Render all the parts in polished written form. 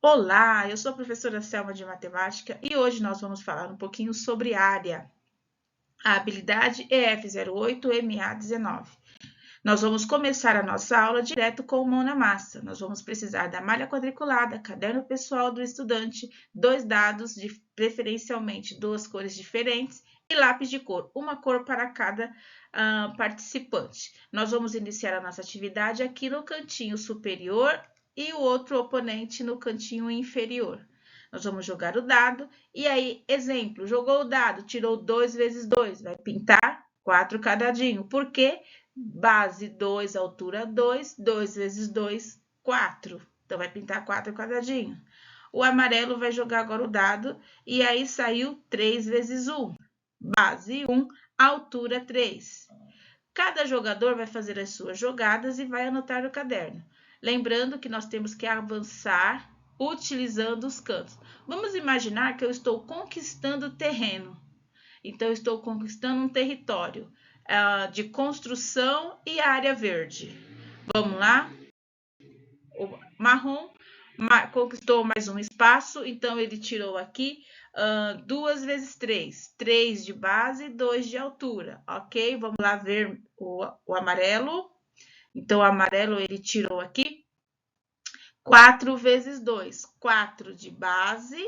Olá, eu sou a professora Selma de Matemática e hoje nós vamos falar um pouquinho sobre área, a habilidade EF08MA19. Nós vamos começar a nossa aula direto com mão na massa. Nós vamos precisar da malha quadriculada, caderno pessoal do estudante, 2 dados, preferencialmente 2 cores diferentes, e lápis de cor, uma cor para cada participante. Nós vamos iniciar a nossa atividade aqui no cantinho superior e o outro oponente no cantinho inferior. Nós vamos jogar o dado e aí, exemplo, jogou o dado, tirou 2 vezes 2, vai pintar 4 cadadinho. Por quê? Base 2, altura 2, 2 vezes 2, 4. Então, vai pintar 4 quadradinhos. O amarelo vai jogar agora o dado e aí saiu 3 vezes 1. Base 1, altura 3. Cada jogador vai fazer as suas jogadas e vai anotar no caderno. Lembrando que nós temos que avançar utilizando os cantos. Vamos imaginar que eu estou conquistando terreno. Então, eu estou conquistando um território de construção e área verde. Vamos lá? O marrom conquistou mais um espaço, então ele tirou aqui 2 vezes 3. 3 de base e 2 de altura, ok? Vamos lá ver o amarelo. Então, o amarelo ele tirou aqui 4 vezes 2. 4 de base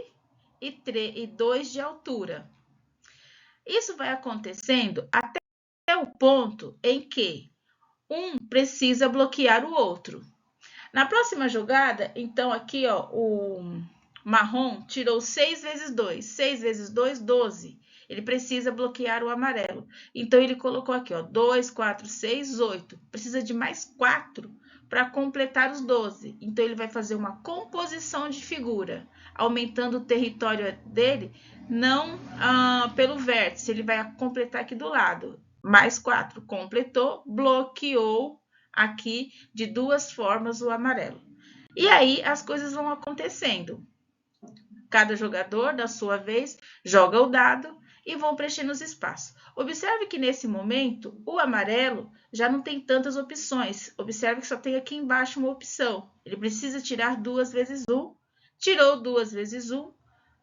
e 2 de altura. Isso vai acontecendo até o ponto em que um precisa bloquear o outro. Na próxima jogada, então aqui, ó, o marrom tirou 6 vezes 2. 6 vezes 2, 12. Ele precisa bloquear o amarelo. Então, ele colocou aqui, ó, 2, 4, 6, 8. Precisa de mais 4 para completar os 12. Então, ele vai fazer uma composição de figura, aumentando o território dele, não pelo vértice. Ele vai completar aqui do lado. Mais 4. Completou, bloqueou aqui de 2 formas o amarelo. E aí as coisas vão acontecendo. Cada jogador, da sua vez, joga o dado e vão preenchendo os espaços. Observe que nesse momento o amarelo já não tem tantas opções. Observe que só tem aqui embaixo uma opção. Ele precisa tirar 2 vezes 1. Tirou 2 vezes 1,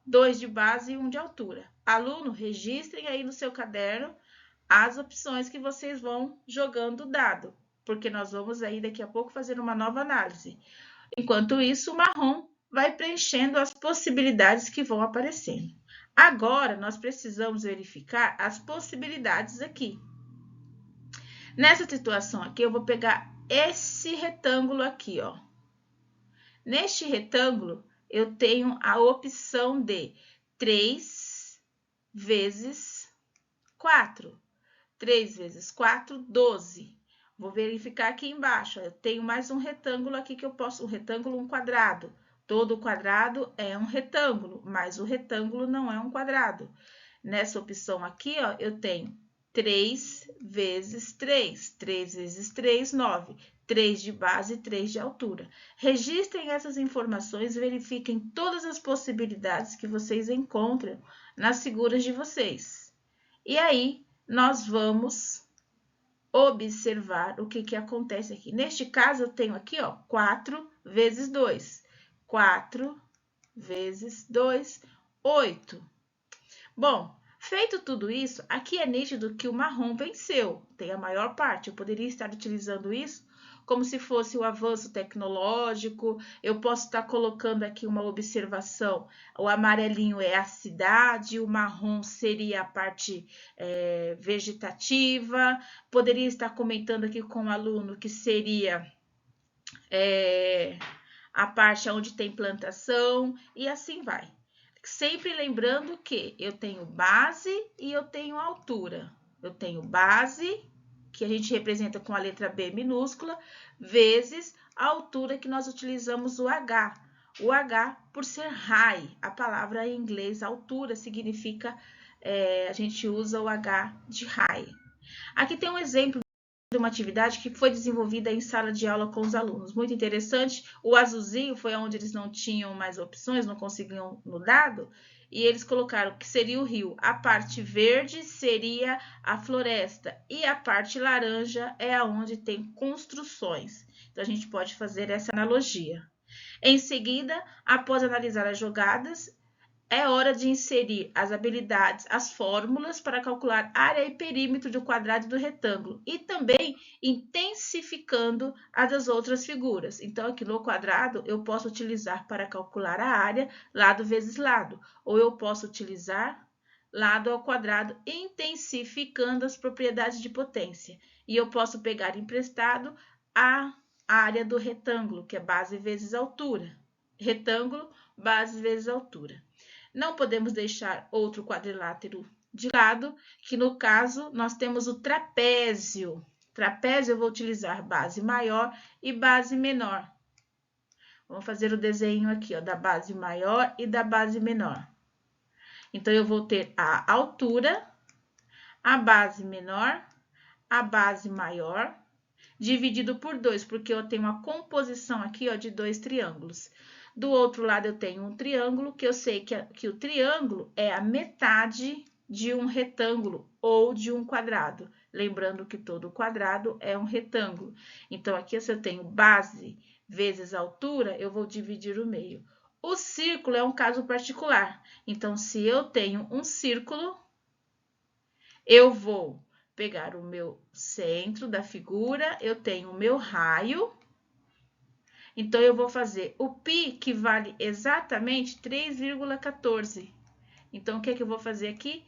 2 de base e 1 de altura. Aluno, registrem aí no seu caderno as opções que vocês vão jogando o dado, porque nós vamos aí daqui a pouco fazer uma nova análise. Enquanto isso, o marrom vai preenchendo as possibilidades que vão aparecendo. Agora, nós precisamos verificar as possibilidades aqui. Nessa situação aqui, eu vou pegar esse retângulo aqui, ó. Neste retângulo, eu tenho a opção de 3 vezes 4. 3 vezes 4, 12. Vou verificar aqui embaixo. Eu tenho mais um retângulo aqui que eu posso... Um retângulo, um quadrado. Todo quadrado é um retângulo, mas o retângulo não é um quadrado. Nessa opção aqui, ó, eu tenho 3 vezes 3. 3 vezes 3, 9. 3 de base e 3 de altura. Registrem essas informações, verifiquem todas as possibilidades que vocês encontram nas figuras de vocês. E aí, nós vamos observar o que acontece aqui. Neste caso, eu tenho aqui, ó, 4 vezes 2. 4 vezes 2, 8. Bom, feito tudo isso, aqui é nítido que o marrom venceu, tem a maior parte. Eu poderia estar utilizando isso como se fosse o avanço tecnológico. Eu posso estar colocando aqui uma observação. O amarelinho é a cidade, o marrom seria a parte vegetativa. Poderia estar comentando aqui com o aluno que seria a parte onde tem plantação e assim vai. Sempre lembrando que eu tenho base e eu tenho altura. Eu tenho base, que a gente representa com a letra B minúscula, vezes a altura que nós utilizamos o H. O H, por ser high, a palavra em inglês altura significa, a gente usa o H de high. Aqui tem um exemplo de uma atividade que foi desenvolvida em sala de aula com os alunos. Muito interessante. O azulzinho foi onde eles não tinham mais opções, não conseguiam no dado, e eles colocaram que seria o rio. A parte verde seria a floresta e a parte laranja é aonde tem construções. Então, a gente pode fazer essa analogia. Em seguida, após analisar as jogadas, é hora de inserir as habilidades, as fórmulas para calcular área e perímetro do quadrado e do retângulo e também intensificando a das outras figuras. Então, aqui no quadrado, eu posso utilizar para calcular a área lado vezes lado, ou eu posso utilizar lado ao quadrado, intensificando as propriedades de potência. E eu posso pegar emprestado a área do retângulo, que é base vezes altura. Retângulo, base vezes altura. Não podemos deixar outro quadrilátero de lado, que no caso nós temos o trapézio. Trapézio eu vou utilizar base maior e base menor. Vamos fazer o desenho aqui, ó, da base maior e da base menor. Então, eu vou ter a altura, a base menor, a base maior, dividido por 2, porque eu tenho uma composição aqui, ó, de 2 triângulos. Do outro lado, eu tenho um triângulo, que eu sei que o triângulo é a metade de um retângulo ou de um quadrado. Lembrando que todo quadrado é um retângulo. Então, aqui, se eu tenho base vezes altura, eu vou dividir o meio. O círculo é um caso particular. Então, se eu tenho um círculo, eu vou pegar o meu centro da figura, eu tenho o meu raio. Então, eu vou fazer o π, que vale exatamente 3,14. Então, o que é que eu vou fazer aqui?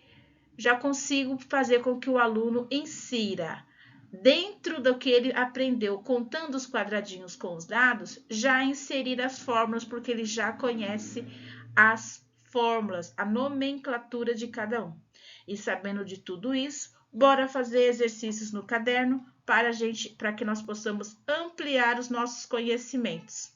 Já consigo fazer com que o aluno insira, dentro do que ele aprendeu, contando os quadradinhos com os dados, já inserir as fórmulas, porque ele já conhece as fórmulas, a nomenclatura de cada um. E sabendo de tudo isso, bora fazer exercícios no caderno para que nós possamos ampliar os nossos conhecimentos.